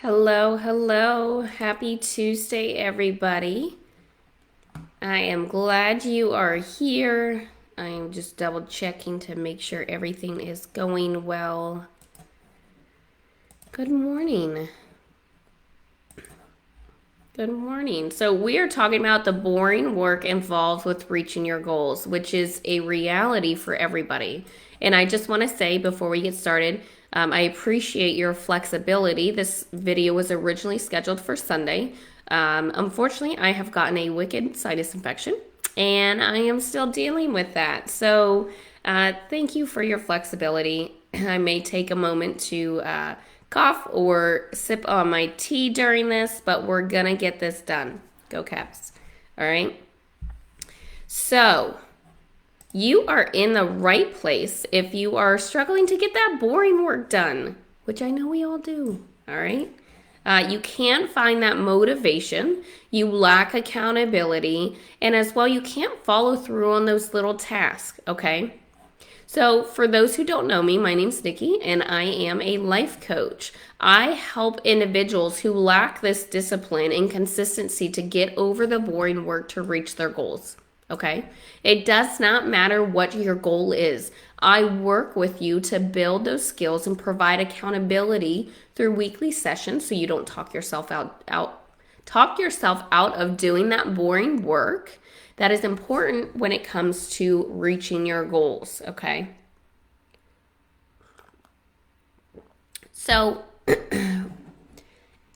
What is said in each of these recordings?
Hello, hello. Happy Tuesday, everybody. I am glad you are here. I am just double checking to make sure everything is going well. Good morning. Good morning. So, we are talking about the boring work involved with reaching your goals, which is a reality for everybody. And I just want to say before we get started, I appreciate your flexibility. This video was originally scheduled for Sunday. Unfortunately, I have gotten a wicked sinus infection and I am still dealing with that. So, thank you for your flexibility. I may take a moment to cough or sip on my tea during this, but we're gonna get this done. Go Caps. All right. So, you are in the right place if you are struggling to get that boring work done, which I know we all do. All right. You can't find that motivation. You lack accountability. And as well, you can't follow through on those little tasks. Okay. So, for those who don't know me, my name's Nikki and I am a life coach. I help individuals who lack this discipline and consistency to get over the boring work to reach their goals. Okay? It does not matter what your goal is. I work with you to build those skills and provide accountability through weekly sessions so you don't talk yourself out of doing that boring work that is important when it comes to reaching your goals, okay? So,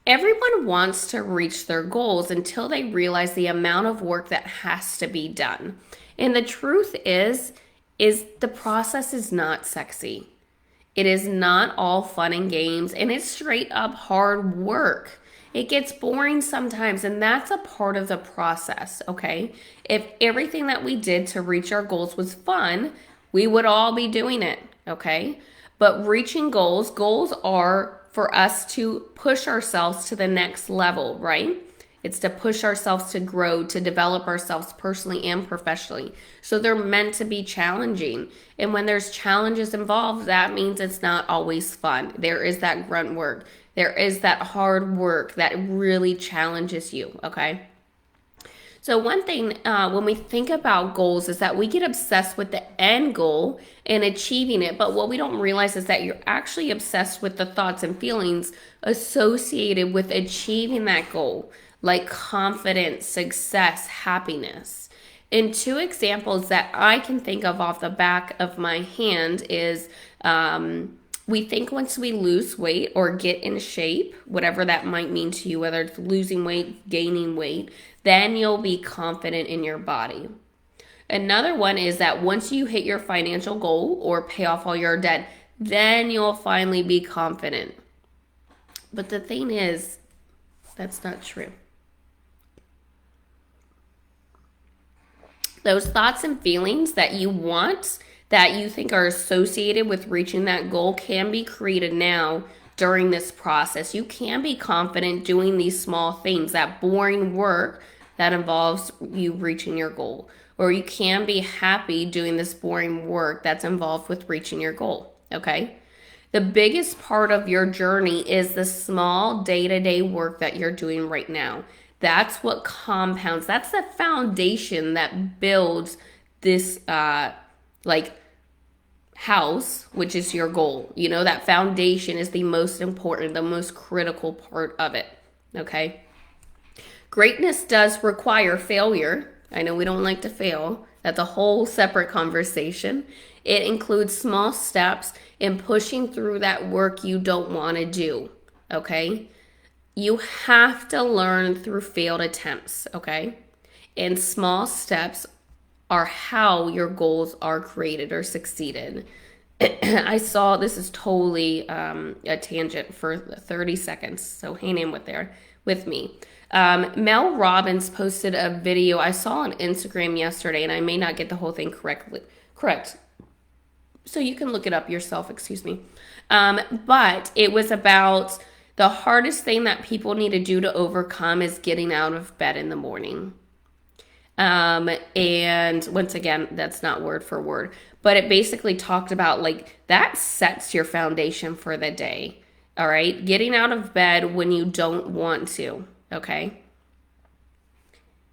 everyone wants to reach their goals until they realize the amount of work that has to be done. And the truth is the process is not sexy. It is not all fun and games, and it's straight up hard work. It gets boring sometimes, and that's a part of the process, okay? If everything that we did to reach our goals was fun, we would all be doing it, okay? But reaching goals are for us to push ourselves to the next level, right? It's to push ourselves to grow, to develop ourselves personally and professionally. So they're meant to be challenging. And when there's challenges involved, that means it's not always fun. There is that grunt work. There is that hard work that really challenges you, okay? So one thing when we think about goals is that we get obsessed with the end goal and achieving it, but what we don't realize is that you're actually obsessed with the thoughts and feelings associated with achieving that goal, like confidence, success, happiness. And two examples that I can think of off the back of my hand is we think once we lose weight or get in shape, whatever that might mean to you, whether it's losing weight, gaining weight, then you'll be confident in your body. Another one is that once you hit your financial goal or pay off all your debt, then you'll finally be confident. But the thing is, that's not true. Those thoughts and feelings that you want, that you think are associated with reaching that goal, can be created now during this process. You can be confident doing these small things, that boring work that involves you reaching your goal. Or you can be happy doing this boring work that's involved with reaching your goal, okay? The biggest part of your journey is the small day-to-day work that you're doing right now. That's what compounds. That's the foundation that builds this house, which is your goal. You know, that foundation is the most important, the most critical part of it. Okay? Greatness does require failure. I know we don't like to fail. That's a whole separate conversation. It includes small steps in pushing through that work you don't want to do. Okay? You have to learn through failed attempts, okay? And small steps are how your goals are created or succeeded. I saw, this is totally a tangent for 30 seconds, so hang in with me. Mel Robbins posted a video I saw on Instagram yesterday, and I may not get the whole thing correct. So you can look it up yourself, excuse me. But it was about the hardest thing that people need to do to overcome is getting out of bed in the morning. And once again, that's not word for word, but it basically talked about like that sets your foundation for the day. All right. Getting out of bed when you don't want to. Okay.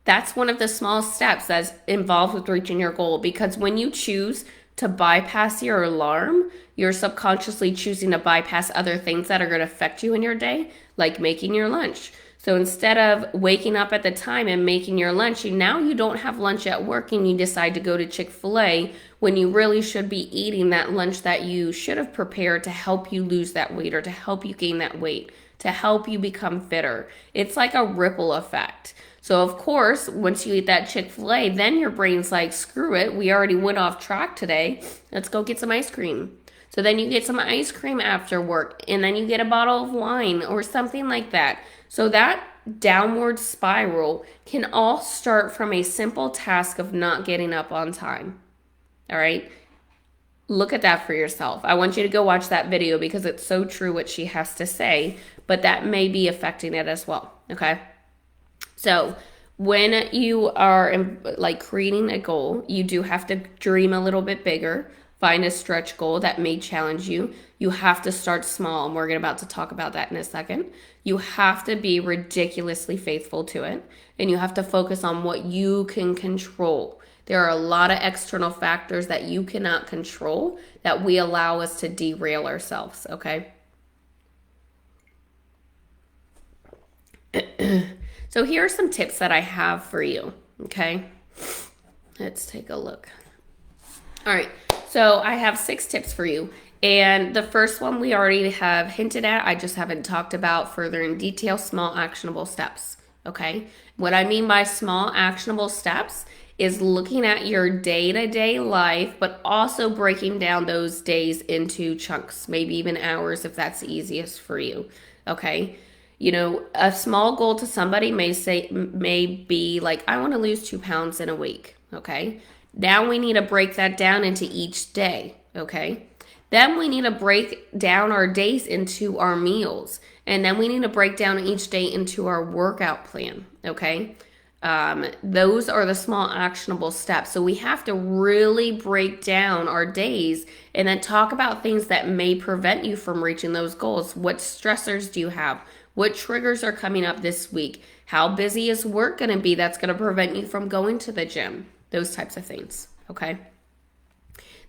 That's one of the small steps that's involved with reaching your goal, because when you choose to bypass your alarm, you're subconsciously choosing to bypass other things that are going to affect you in your day, like making your lunch. So instead of waking up at the time and making your lunch, now you don't have lunch at work and you decide to go to Chick-fil-A when you really should be eating that lunch that you should have prepared to help you lose that weight or to help you gain that weight, to help you become fitter. It's like a ripple effect. So of course, once you eat that Chick-fil-A, then your brain's like, screw it, we already went off track today. Let's go get some ice cream. So then you get some ice cream after work, and then you get a bottle of wine or something like that. So that downward spiral can all start from a simple task of not getting up on time. All right? Look at that for yourself. I want you to go watch that video because it's so true what she has to say, but that may be affecting it as well. Okay? So when you are like creating a goal, you do have to dream a little bit bigger. Find a stretch goal that may challenge you. You have to start small, and we're about to talk about that in a second. You have to be ridiculously faithful to it, and you have to focus on what you can control. There are a lot of external factors that you cannot control that we allow us to derail ourselves, okay? So here are some tips that I have for you, okay? Let's take a look. All right, so I have 6 tips for you. And the first one we already have hinted at. I just haven't talked about further in detail: small actionable steps, okay? What I mean by small actionable steps is looking at your day-to-day life, but also breaking down those days into chunks, maybe even hours if that's easiest for you, okay? You know, a small goal to somebody may be like, I want to lose 2 pounds in a week, okay? Now we need to break that down into each day, okay? Then we need to break down our days into our meals. And then we need to break down each day into our workout plan, okay? Those are the small actionable steps. So we have to really break down our days and then talk about things that may prevent you from reaching those goals. What stressors do you have? What triggers are coming up this week? How busy is work going to be that's going to prevent you from going to the gym? Those types of things, okay?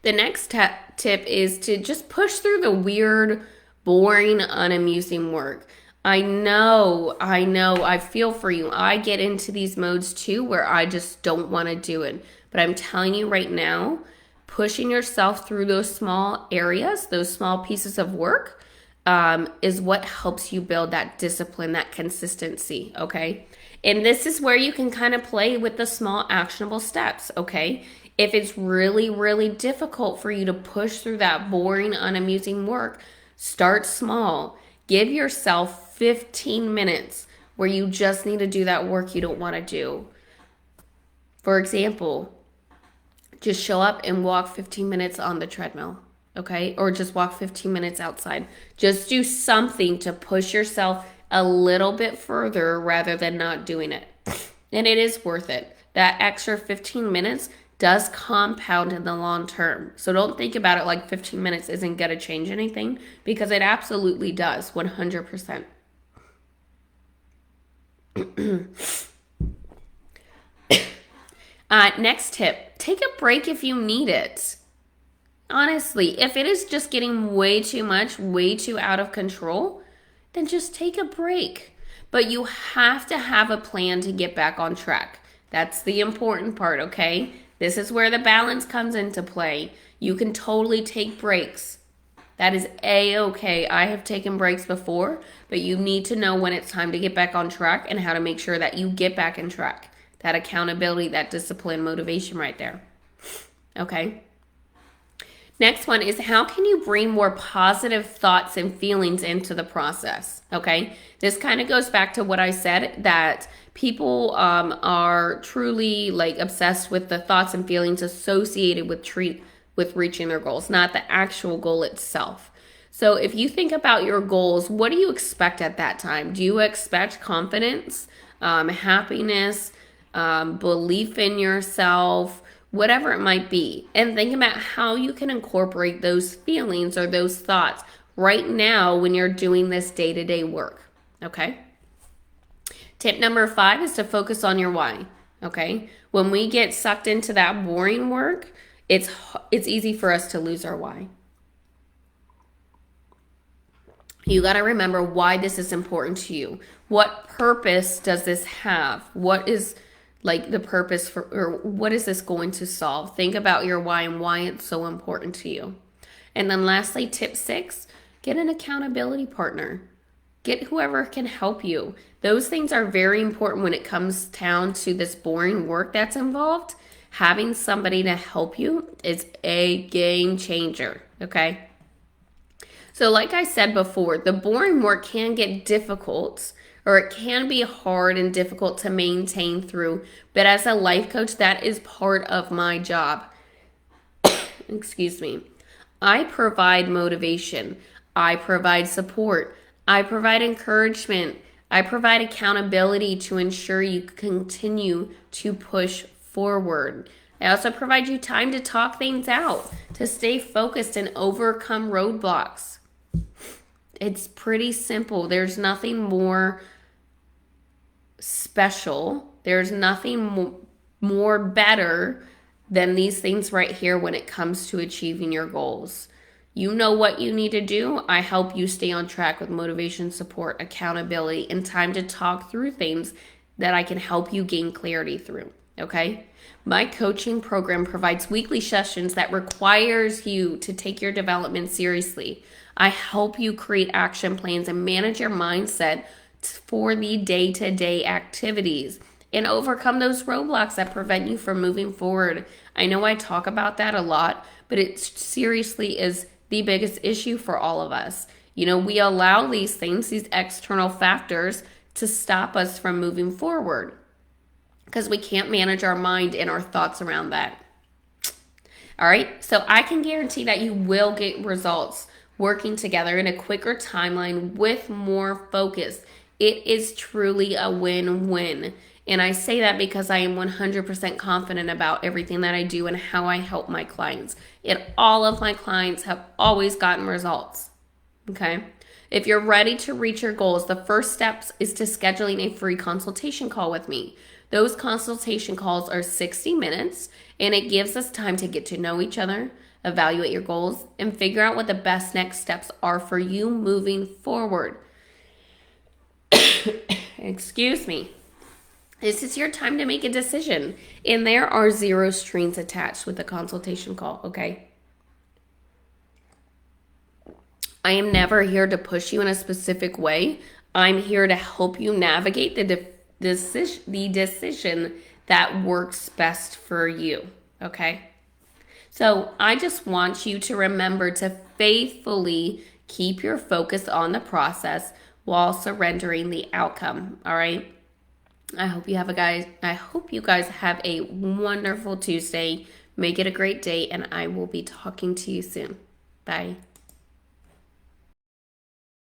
The next tip is to just push through the weird, boring, unamusing work. I know, I feel for you. I get into these modes too where I just don't want to do it. But I'm telling you right now, pushing yourself through those small areas, those small pieces of work, is what helps you build that discipline, that consistency, okay? And this is where you can kind of play with the small actionable steps, okay? If it's really, really difficult for you to push through that boring, unamusing work, start small. Give yourself 15 minutes where you just need to do that work you don't want to do. For example, just show up and walk 15 minutes on the treadmill, okay? Or just walk 15 minutes outside. Just do something to push yourself a little bit further rather than not doing it. And it is worth it. That extra 15 minutes does compound in the long term. So don't think about it like 15 minutes isn't going to change anything, because it absolutely does, 100%. Next tip, take a break if you need it. Honestly, if it is just getting way too much, way too out of control, then just take a break. But you have to have a plan to get back on track. That's the important part, okay? This is where the balance comes into play. You can totally take breaks. That is A-okay. I have taken breaks before, but you need to know when it's time to get back on track and how to make sure that you get back on track. That accountability, that discipline, motivation right there. Okay? Next one is, how can you bring more positive thoughts and feelings into the process? Okay, this kind of goes back to what I said, that people are truly like obsessed with the thoughts and feelings associated with reaching their goals, not the actual goal itself. So if you think about your goals, what do you expect at that time? Do you expect confidence, happiness, belief in yourself, whatever it might be? And think about how you can incorporate those feelings or those thoughts right now when you're doing this day-to-day work, okay? Tip number 5 is to focus on your why, okay? When we get sucked into that boring work, it's easy for us to lose our why. You got to remember why this is important to you. What purpose does this have? What is like the purpose for, or what is this going to solve? Think about your why and why it's so important to you. And then lastly, tip 6, get an accountability partner. Get whoever can help you. Those things are very important when it comes down to this boring work that's involved. Having somebody to help you is a game changer, okay? So like I said before, the boring work can get difficult, or it can be hard and difficult to maintain through. But as a life coach, that is part of my job. Excuse me. I provide motivation. I provide support. I provide encouragement. I provide accountability to ensure you continue to push forward. I also provide you time to talk things out, to stay focused and overcome roadblocks. It's pretty simple. There's nothing more special. There's nothing more better than these things right here when it comes to achieving your goals. You know what you need to do. I help you stay on track with motivation, support, accountability, and time to talk through things that I can help you gain clarity through, okay? My coaching program provides weekly sessions that requires you to take your development seriously. I help you create action plans and manage your mindset for the day-to-day activities and overcome those roadblocks that prevent you from moving forward. I know I talk about that a lot, but it seriously is the biggest issue for all of us. You know, we allow these things, these external factors, to stop us from moving forward because we can't manage our mind and our thoughts around that. All right, so I can guarantee that you will get results working together in a quicker timeline with more focus. It is truly a win-win. And I say that because I am 100% confident about everything that I do and how I help my clients. And all of my clients have always gotten results, okay? If you're ready to reach your goals, the first steps is to scheduling a free consultation call with me. Those consultation calls are 60 minutes, and it gives us time to get to know each other, evaluate your goals, and figure out what the best next steps are for you moving forward. Excuse me. This is your time to make a decision. And there are 0 strings attached with the consultation call, okay? I am never here to push you in a specific way. I'm here to help you navigate the decision that works best for you, okay? So I just want you to remember to faithfully keep your focus on the process while surrendering the outcome, all right? I hope you guys have a wonderful Tuesday. Make it a great day, and I will be talking to you soon. Bye.